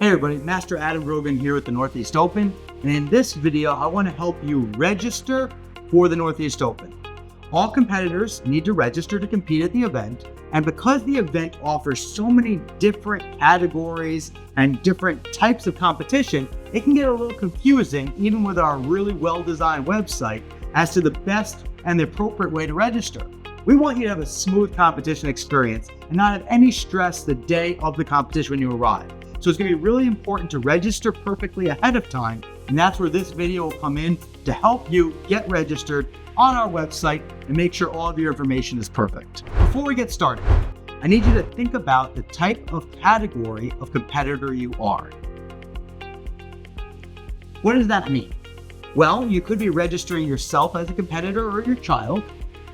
Hey everybody, Master Adam Grogan here with the Northeast Open, and in this video I want to help you register for the Northeast Open. All competitors need to register to compete at the event, and because the event offers so many different categories and different types of competition, it can get a little confusing even with our really well-designed website as to the best and the appropriate way to register. We want you to have a smooth competition experience and not have any stress the day of the competition when you arrive. So it's going to be really important to register perfectly ahead of time, and that's where this video will come in to help you get registered on our website and make sure all of your information is perfect. Before we get started, I need you to think about the type of category of competitor you are. What does that mean? Well, you could be registering yourself as a competitor or your child.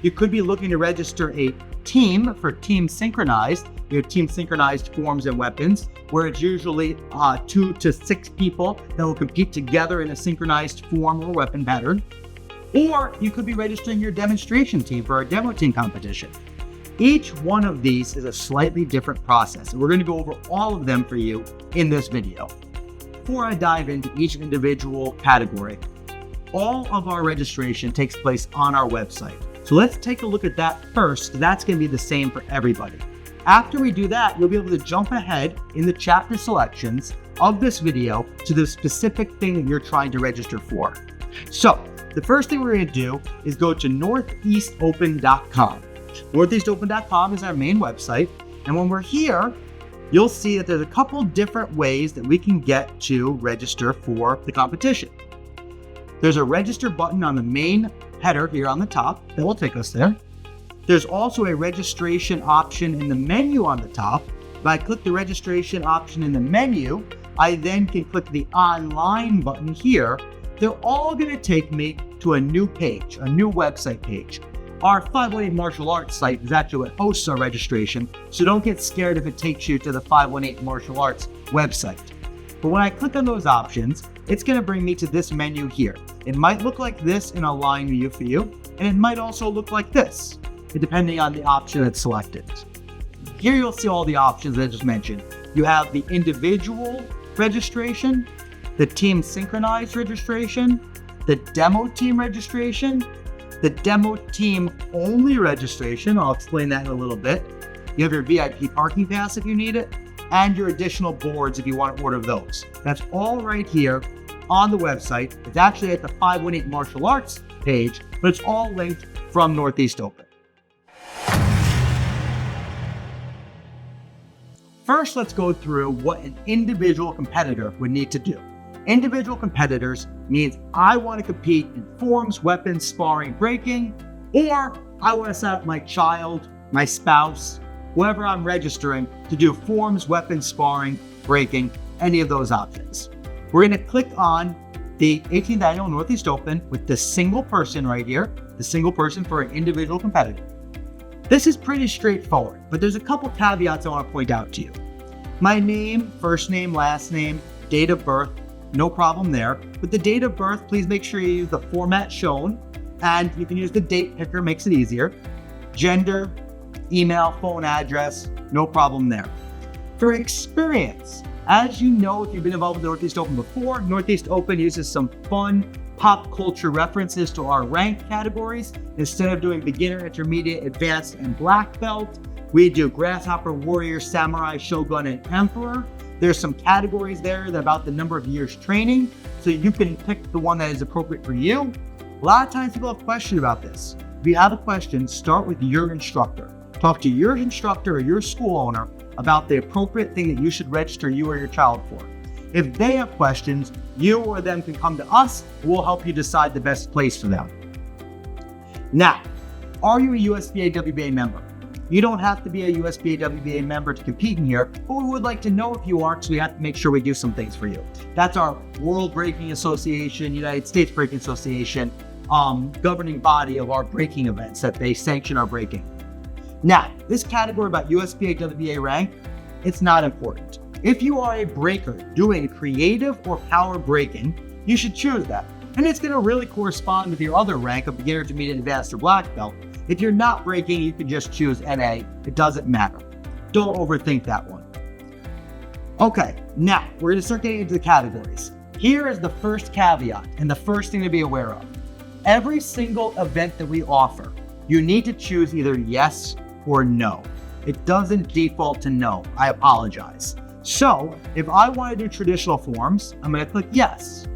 You could be looking to register a team for Team Synchronized. We have Team Synchronized forms and weapons, where it's usually 2 to 6 people that will compete together in a synchronized form or weapon pattern. Or you could be registering your demonstration team for our demo team competition. Each one of these is a slightly different process, and we're going to go over all of them for you in this video. Before I dive into each individual category, all of our registration takes place on our website. So let's take a look at that first. That's going to be the same for everybody. After we do that, you'll be able to jump ahead in the chapter selections of this video to the specific thing that you're trying to register for. So the first thing we're going to do is go to northeastopen.com. Northeastopen.com is our main website. And when we're here, you'll see that there's a couple different ways that we can get to register for the competition. There's a register button on the main header here on the top that will take us there. There's also a registration option in the menu on the top. If I click the registration option in the menu, I then can click the online button here. They're all going to take me to a new page, a new website page. Our 518 Martial Arts site is actually what hosts our registration, so don't get scared if it takes you to the 518 Martial Arts website. But when I click on those options, it's going to bring me to this menu here. It might look like this in a line view for you, and it might also look like this, depending on the option that's selected. Here you'll see all the options that I just mentioned. You have the individual registration, the team synchronized registration, the demo team registration, the demo team only registration. I'll explain that in a little bit. You have your VIP parking pass if you need it, and your additional boards if you want to order those. That's all right here on the website. It's actually at the 518 Martial Arts page, but it's all linked from Northeast Open. First, let's go through what an individual competitor would need to do. Individual competitors means I want to compete in forms, weapons, sparring, breaking, or I want to set up my child, my spouse, whoever I'm registering to do forms, weapons, sparring, breaking, any of those options. We're going to click on the 18th Annual Northeast Open with the single person right here, the single person for an individual competitor. This is pretty straightforward, but there's a couple caveats I want to point out to you. My name, first name, last name, date of birth, no problem there. With the date of birth, please make sure you use the format shown, and you can use the date picker, makes it easier. Gender, email, phone address, no problem there. For experience, as you know, if you've been involved with the Northeast Open before, Northeast Open uses some fun pop culture references to our rank categories. Instead of doing beginner, intermediate, advanced, and black belt, we do grasshopper, warrior, samurai, shogun, and emperor. There's some categories there that are about the number of years training, so you can pick the one that is appropriate for you. A lot of times people have questions about this. If you have a question, start with your instructor. Talk to your instructor or your school owner about the appropriate thing that you should register you or your child for. If they have questions, you or them can come to us, and we'll help you decide the best place for them. Now, are you a USBA WBA member? You don't have to be a USBA WBA member to compete in here, but we would like to know if you aren't, so we have to make sure we do some things for you. That's our World Breaking Association, United States Breaking Association, governing body of our breaking events that they sanction our breaking. Now, this category about USBA WBA rank, it's not important. If you are a breaker doing creative or power breaking, you should choose that. And it's going to really correspond with your other rank of beginner, intermediate, advanced, or black belt. If you're not breaking, you can just choose NA. It doesn't matter. Don't overthink that one. Okay, now we're going to start getting into the categories. Here is the first caveat and the first thing to be aware of. Every single event that we offer, you need to choose either yes or no. It doesn't default to no. I apologize. So if I want to do traditional forms, I'm going to click yes.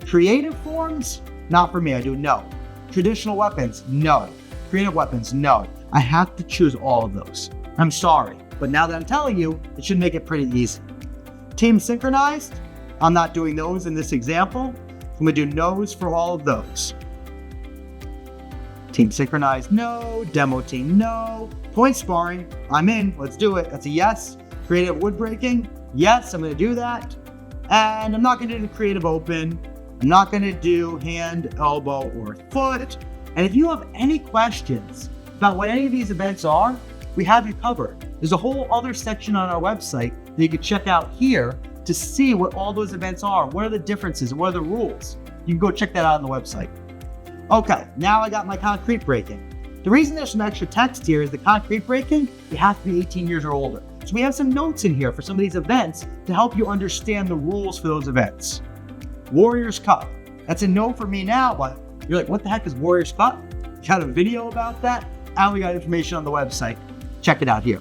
Creative forms, not for me. I do no. Traditional weapons, no. Creative weapons, no. I have to choose all of those. I'm sorry, but now that I'm telling you, it should make it pretty easy. Team synchronized, I'm not doing those in this example. I'm going to do no's for all of those. Team synchronized, no. Demo team, no. Point sparring, I'm in. Let's do it. That's a yes. Creative wood breaking, yes, I'm going to do that. And I'm not going to do creative open. I'm not going to do hand, elbow, or foot. And if you have any questions about what any of these events are, we have you covered. There's a whole other section on our website that you can check out here to see what all those events are. What are the differences? What are the rules? You can go check that out on the website. Okay, now I got my concrete breaking. The reason there's some extra text here is the concrete breaking, you have to be 18 years or older. So we have some notes in here for some of these events to help you understand the rules for those events. Warriors Cup. That's a no for me now, but you're like, what the heck is Warriors Cup? Got a video about that? And we got information on the website. Check it out here.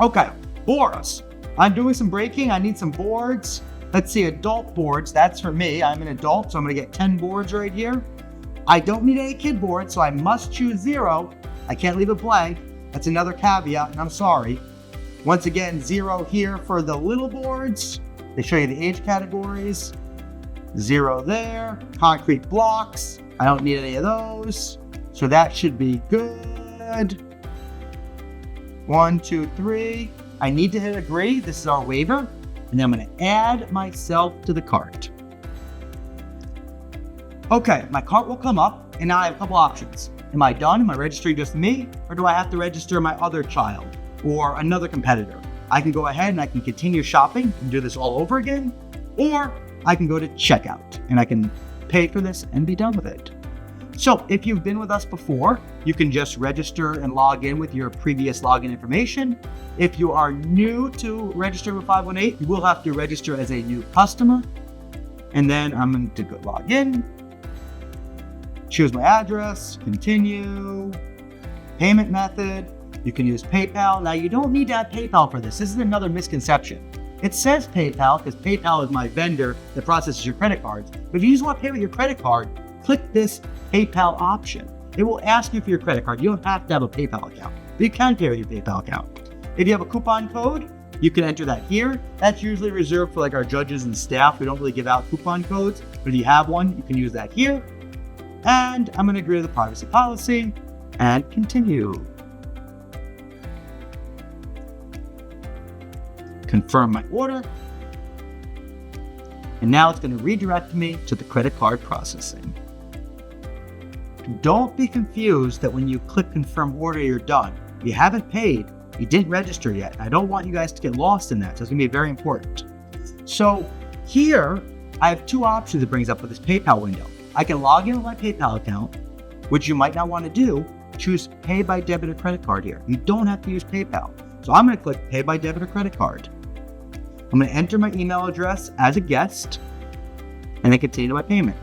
Okay, boards. I'm doing some breaking. I need some boards. Let's see, adult boards. That's for me. I'm an adult, so I'm going to get 10 boards right here. I don't need any kid boards, so I must choose 0. I can't leave it blank. That's another caveat, and I'm sorry. Once again, 0 here for the little boards. They show you the age categories. 0 there. Concrete blocks. I don't need any of those. So that should be good. 1, 2, 3. I need to hit agree. This is our waiver. And then I'm going to add myself to the cart. Okay, my cart will come up, and now I have a couple options. Am I done? Am I registering just me? Or do I have to register my other child or another competitor? I can go ahead and I can continue shopping and do this all over again. Or I can go to checkout and I can pay for this and be done with it. So if you've been with us before, you can just register and log in with your previous login information. If you are new to registering with 518, you will have to register as a new customer. And then I'm going to go log in, choose my address, continue, payment method. You can use PayPal. Now you don't need to have PayPal for this. This is another misconception. It says PayPal because PayPal is my vendor that processes your credit cards. But if you just want to pay with your credit card, click this PayPal option. It will ask you for your credit card. You don't have to have a PayPal account, but you can pay with your PayPal account. If you have a coupon code, you can enter that here. That's usually reserved for like our judges and staff. We don't really give out coupon codes, but if you have one, you can use that here. And I'm going to agree to the privacy policy and continue. Confirm my order. And now it's going to redirect me to the credit card processing. Don't be confused that when you click confirm order, you're done. You haven't paid, you didn't register yet. I don't want you guys to get lost in that, so it's going to be very important. So here, I have 2 options it brings up with this PayPal window. I can log in with my PayPal account, which you might not want to do. Choose pay by debit or credit card here. You don't have to use PayPal. So I'm going to click pay by debit or credit card. I'm going to enter my email address as a guest and then continue my payment.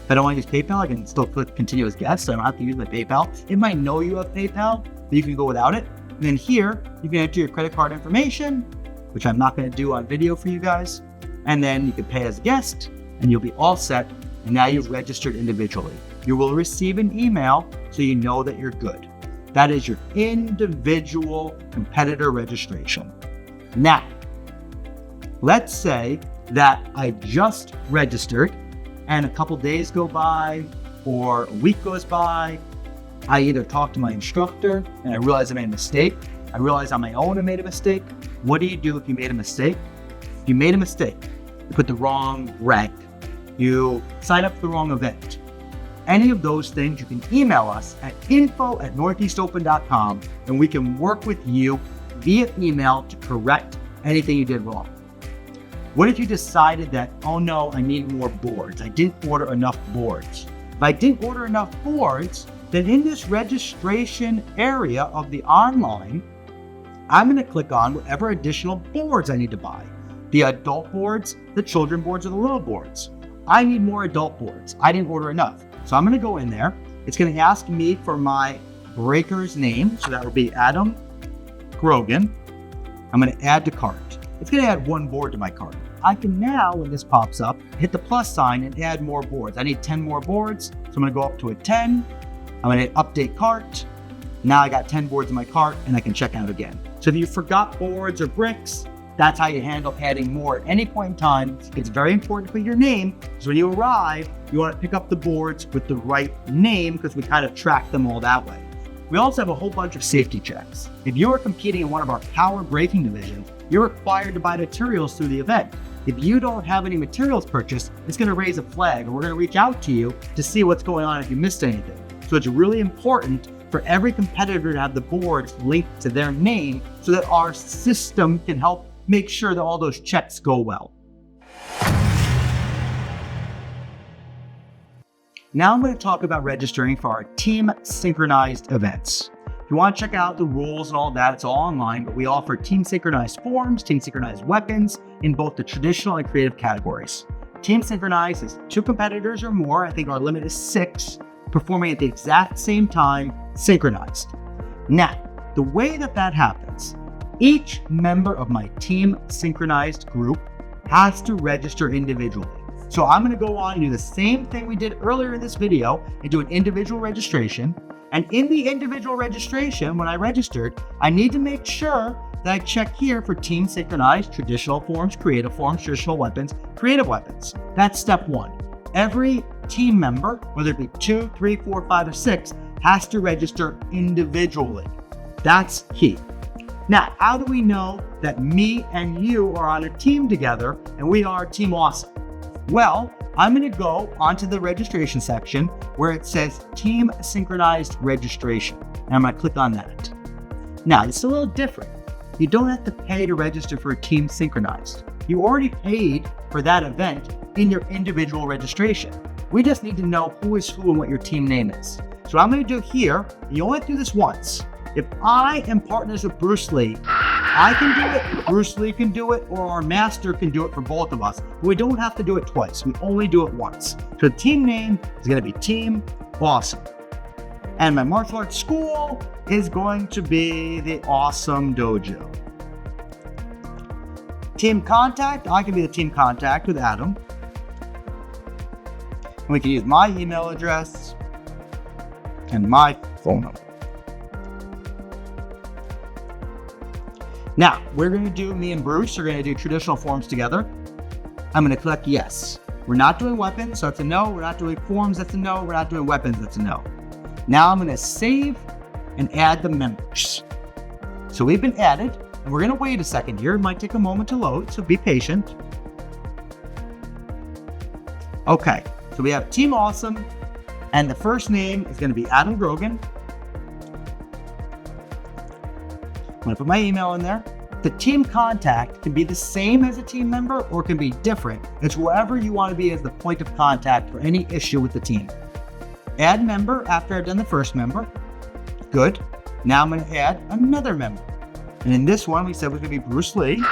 If I don't want to use PayPal, I can still click continue as guest, so I don't have to use my PayPal. It might know you have PayPal, but you can go without it. And then here, you can enter your credit card information, which I'm not going to do on video for you guys. And then you can pay as a guest, and you'll be all set. And now you've registered individually. You will receive an email so you know that you're good. That is your individual competitor registration. Now, let's say that I just registered and a couple days go by or a week goes by. I either talk to my instructor and I realize I made a mistake. I realize on my own I made a mistake. What do you do if you made a mistake? If you made a mistake, you put the wrong rank, you sign up for the wrong event. Any of those things, you can email us at info@northeastopen.com and we can work with you via email to correct anything you did wrong. What if you decided that, oh no, I need more boards. I didn't order enough boards. If I didn't order enough boards, then in this registration area of the online, I'm going to click on whatever additional boards I need to buy. The adult boards, the children boards, or the little boards. I need more adult boards. I didn't order enough. So I'm going to go in there. It's going to ask me for my breaker's name. So that would be Adam Grogan. I'm going to add to cart. It's going to add one board to my cart. I can now, when this pops up, hit the plus sign and add more boards. I need 10 more boards. So I'm going to go up to a 10. I'm going to hit update cart. Now I got 10 boards in my cart and I can check out again. So if you forgot boards or bricks, that's how you handle adding more at any point in time. It's very important to put your name, because when you arrive, you want to pick up the boards with the right name, because we kind of track them all that way. We also have a whole bunch of safety checks. If you are competing in one of our power braking divisions, you're required to buy materials through the event. If you don't have any materials purchased, it's going to raise a flag, and we're going to reach out to you to see what's going on if you missed anything. So it's really important for every competitor to have the boards linked to their name so that our system can help make sure that all those checks go well. Now I'm going to talk about registering for our Team Synchronized events. If you want to check out the rules and all that, it's all online, but we offer Team Synchronized forms, Team Synchronized weapons in both the traditional and creative categories. Team Synchronized is 2 competitors or more. I think our limit is 6, performing at the exact same time, synchronized. Now, the way that happens, each member of my Team Synchronized group has to register individually. So I'm going to go on and do the same thing we did earlier in this video and do an individual registration. And in the individual registration, when I registered, I need to make sure that I check here for Team Synchronized, traditional forms, creative forms, traditional weapons, creative weapons. That's step 1. Every team member, whether it be 2, 3, 4, 5, or 6, has to register individually. That's key. Now, how do we know that me and you are on a team together and we are Team Awesome? Well, I'm going to go onto the registration section where it says Team Synchronized Registration. And I'm going to click on that. Now, it's a little different. You don't have to pay to register for a Team Synchronized. You already paid for that event in your individual registration. We just need to know who is who and what your team name is. So what I'm going to do here, you only have to do this once. If I am partners with Bruce Lee, I can do it, Bruce Lee can do it, or our master can do it for both of us. We don't have to do it twice. We only do it once. So the team name is going to be Team Awesome. And my martial arts school is going to be the Awesome Dojo. Team contact, I can be the team contact with Adam. And we can use my email address and my phone number. Now, we're going to do, me and Bruce are going to do traditional forms together. I'm going to click yes. We're not doing weapons, so that's a no. We're not doing forms, that's a no. We're not doing weapons, that's a no. Now I'm going to save and add the members. So we've been added, and we're going to wait a second here. It might take a moment to load, so be patient. Okay, so we have Team Awesome, and the first name is going to be Adam Grogan. I'm going to put my email in there. The team contact can be the same as a team member or can be different. It's wherever you want to be as the point of contact for any issue with the team. Add member after I've done the first member. Good. Now I'm going to add another member. And in this one, we said we're going to be Bruce Lee.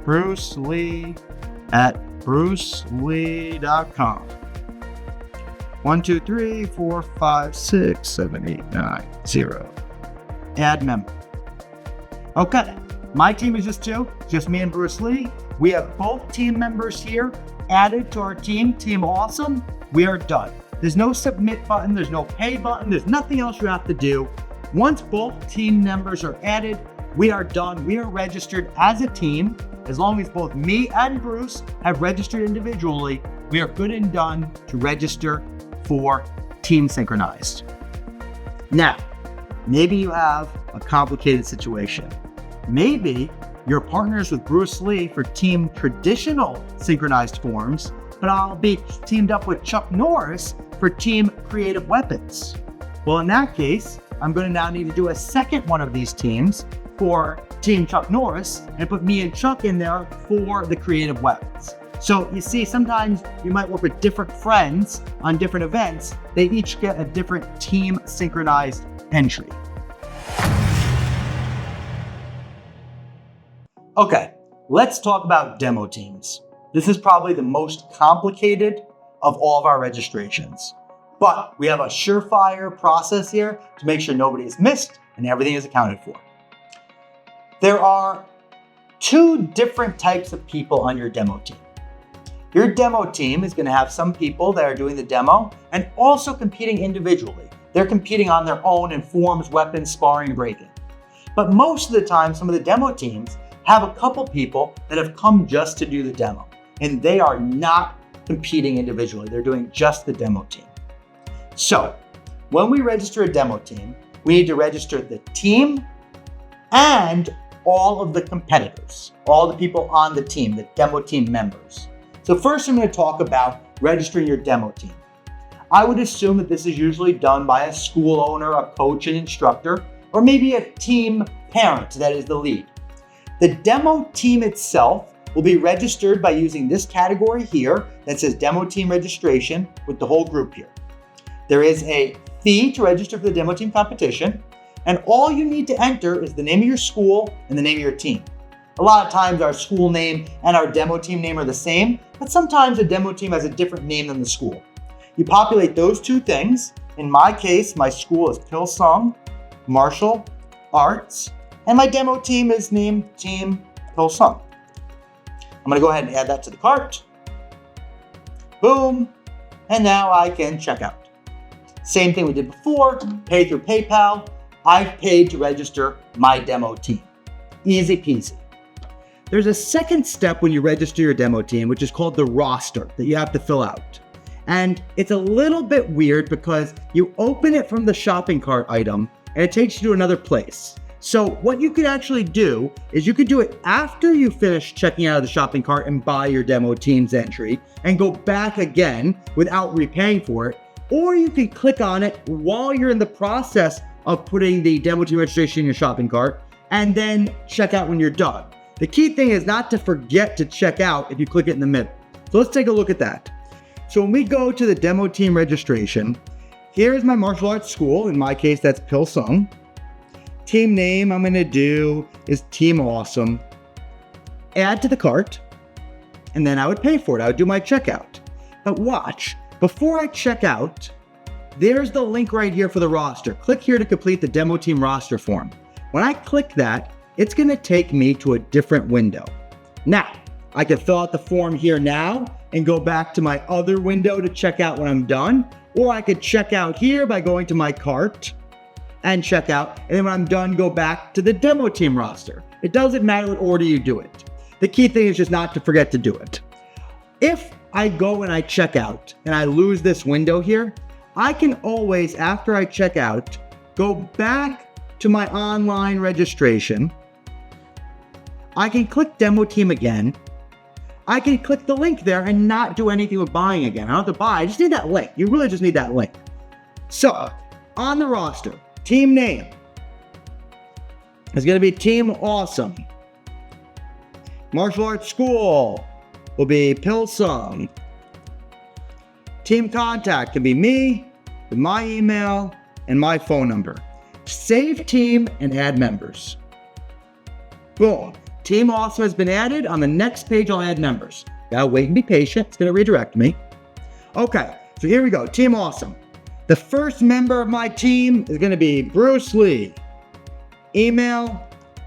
Bruce Lee at brucelee.com. 1, 2, 3, 4, 5, 6, 7, 8, 9, 0. Add member. Okay, my team is just 2, just me and Bruce Lee. We have both team members here added to our team, Team Awesome. We are done. There's no submit button, there's no pay button, there's nothing else you have to do. Once both team members are added, we are done. We are registered as a team. As long as both me and Bruce have registered individually, we are good and done to register for Team Synchronized. Now, maybe you have a complicated situation. Maybe you're partners with Bruce Lee for Team Traditional Synchronized forms, but I'll be teamed up with Chuck Norris for Team Creative Weapons. Well, in that case, I'm going to now need to do a second one of these teams for Team Chuck Norris and put me and Chuck in there for the Creative Weapons. So you see, sometimes you might work with different friends on different events. They each get a different team synchronized entry. Okay, let's talk about demo teams. This is probably the most complicated of all of our registrations. But we have a surefire process here to make sure nobody is missed and everything is accounted for. There are 2 different types of people on your demo team. Your demo team is going to have some people that are doing the demo and also competing individually. They're competing on their own in forms, weapons, sparring, breaking. But most of the time, some of the demo teams have a couple people that have come just to do the demo, and they are not competing individually. They're doing just the demo team. So when we register a demo team, we need to register the team and all of the competitors, all the people on the team, the demo team members. So first I'm going to talk about registering your demo team. I would assume that this is usually done by a school owner, a coach, an instructor, or maybe a team parent that is the lead. The demo team itself will be registered by using this category here that says demo team registration with the whole group here. There is a fee to register for the demo team competition, and all you need to enter is the name of your school and the name of your team. A lot of times our school name and our demo team name are the same, but sometimes a demo team has a different name than the school. You populate those 2 things. In my case, my school is pil-sung Martial Arts, and my demo team is named Team pil-sung. I'm going to go ahead and add that to the cart. Boom. And now I can check out. Same thing we did before, pay through PayPal. I've paid to register my demo team. Easy peasy. There's a second step when you register your demo team, which is called the roster that you have to fill out. And it's a little bit weird because you open it from the shopping cart item and it takes you to another place. So what you could actually do is you could do it after you finish checking out of the shopping cart and buy your demo team's entry and go back again without repaying for it. Or you can click on it while you're in the process of putting the demo team registration in your shopping cart and then check out when you're done. The key thing is not to forget to check out if you click it in the middle. So let's take a look at that. So when we go to the demo team registration, here's my martial arts school. In my case, that's pil-sung. Team name I'm going to do is Team Awesome. Add to the cart, and then I would pay for it. I would do my checkout. But watch, before I check out, there's the link right here for the roster. Click here to complete the demo team roster form. When I click that, it's going to take me to a different window. Now, I can fill out the form here now and go back to my other window to check out when I'm done, or I could check out here by going to my cart and check out, and then when I'm done, go back to the demo team roster. It doesn't matter what order you do it. The key thing is just not to forget to do it. If I go and I check out and I lose this window here, I can always, after I check out, go back to my online registration. I can click demo team again. I can click the link there and not do anything with buying again. I don't have to buy, I just need that link. You really just need that link. So, on the roster, team name is going to be Team Awesome. Martial arts school will be pil-sung. Team contact can be me, with my email, and my phone number. Save team and add members. Boom. Team Awesome has been added. On the next page, I'll add members. Gotta wait and be patient. It's going to redirect me. Okay, so here we go. Team Awesome. The first member of my team is going to be Bruce Lee. Email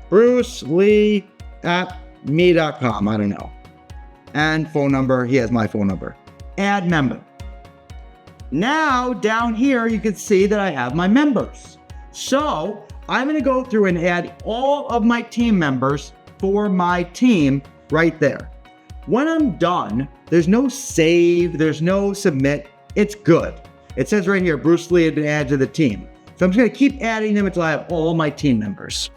brucelee@me.com. I don't know. And phone number, he has my phone number. Add member. Now, down here, you can see that I have my members. So, I'm going to go through and add all of my team members for my team right there. When I'm done, there's no save, there's no submit. It's good. It says right here, Bruce Lee had been added to the team. So I'm just going to keep adding them until I have all my team members.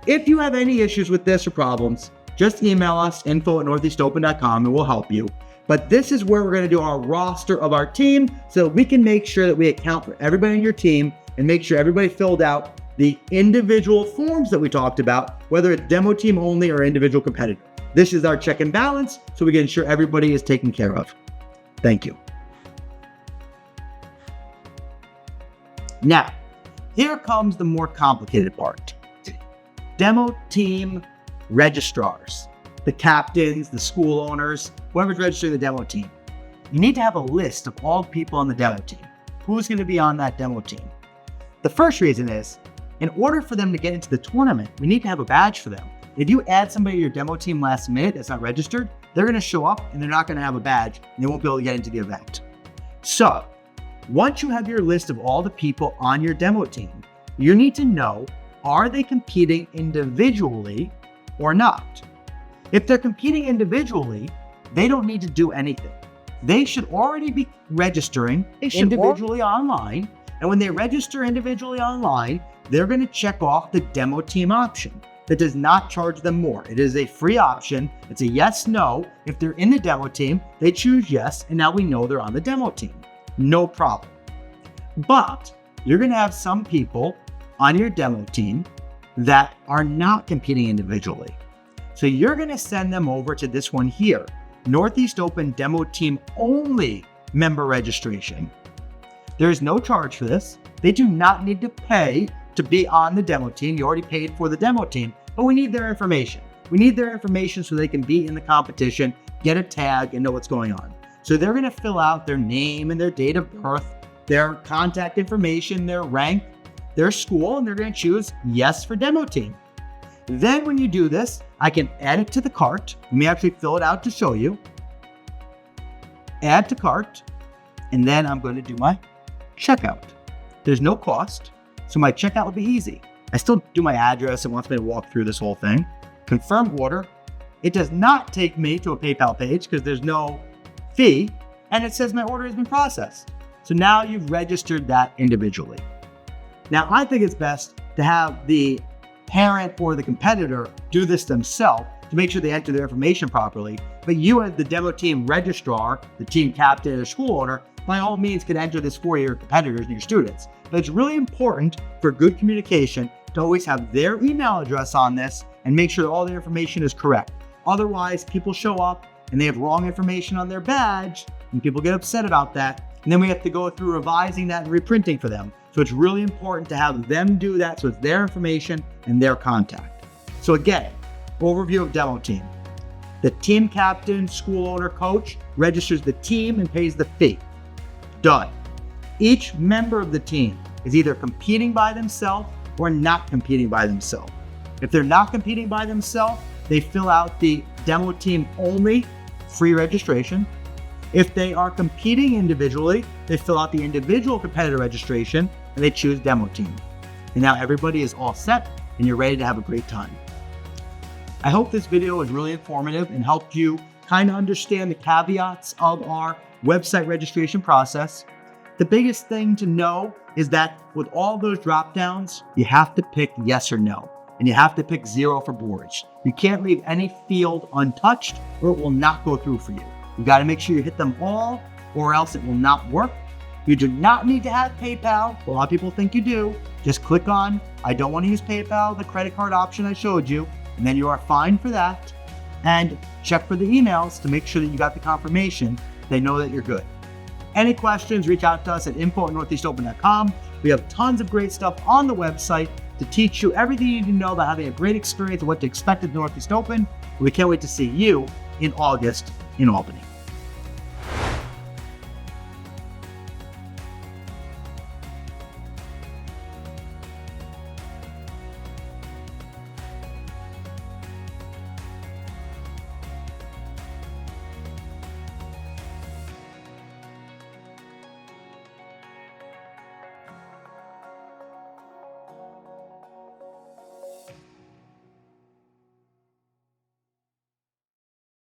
If you have any issues with this or problems, just email us, info@northeastopen.com, and we'll help you. But this is where we're going to do our roster of our team so we can make sure that we account for everybody in your team and make sure everybody filled out the individual forms that we talked about, whether it's demo team only or individual competitor. This is our check and balance, so we can ensure everybody is taken care of. Thank you. Now, here comes the more complicated part. Demo team registrars, the captains, the school owners, whoever's registering the demo team. You need to have a list of all the people on the demo team. Who's going to be on that demo team? The first reason is, in order for them to get into the tournament, we need to have a badge for them. If you add somebody to your demo team last minute that's not registered, they're going to show up and they're not going to have a badge and they won't be able to get into the event. So, once you have your list of all the people on your demo team, you need to know, are they competing individually or not? If they're competing individually, they don't need to do anything. They should already be registering individually online. And when they register individually online, they're going to check off the demo team option. That does not charge them more. It is a free option. It's a yes, no. If they're in the demo team, they choose yes, and now we know they're on the demo team. No problem. But you're going to have some people on your demo team that are not competing individually. So you're going to send them over to this one here, Northeast Open Demo Team Only Member Registration. There is no charge for this. They do not need to pay to be on the demo team. You already paid for the demo team, but we need their information. We need their information so they can be in the competition, get a tag, and know what's going on. So they're going to fill out their name and their date of birth, their contact information, their rank, their school, and they're going to choose yes for demo team. Then when you do this, I can add it to the cart. Let me actually fill it out to show you. Add to cart, and then I'm going to do my checkout. There's no cost, so my checkout will be easy. I still do my address. It wants me to walk through this whole thing. Confirm order. It does not take me to a PayPal page because there's no fee, and it says my order has been processed. So now you've registered that individually. Now, I think it's best to have the parent or the competitor do this themselves to make sure they enter their information properly. But you as the demo team registrar, the team captain or school owner, by all means can enter this for your competitors and your students. But it's really important for good communication to always have their email address on this and make sure all their information is correct. Otherwise, people show up and they have wrong information on their badge and people get upset about that. And then we have to go through revising that and reprinting for them. So it's really important to have them do that so it's their information and their contact. So again, overview of demo team. The team captain, school owner, coach registers the team and pays the fee. Done. Each member of the team is either competing by themselves or not competing by themselves. If they're not competing by themselves, they fill out the demo team only free registration. If they are competing individually, they fill out the individual competitor registration and they choose demo team. And now everybody is all set and you're ready to have a great time. I hope this video was really informative and helped you kind of understand the caveats of our website registration process. The biggest thing to know is that with all those drop downs, you have to pick yes or no, and you have to pick 0 for boards. You can't leave any field untouched or it will not go through for you. You got to make sure you hit them all or else it will not work. You do not need to have PayPal. A lot of people think you do. Just click on, I don't want to use PayPal, the credit card option I showed you, and then you are fine for that. And check for the emails to make sure that you got the confirmation. They know that you're good. Any questions, reach out to us at info@northeastopen.com. We have tons of great stuff on the website to teach you everything you need to know about having a great experience and what to expect at Northeast Open. We can't wait to see you in August in Albany.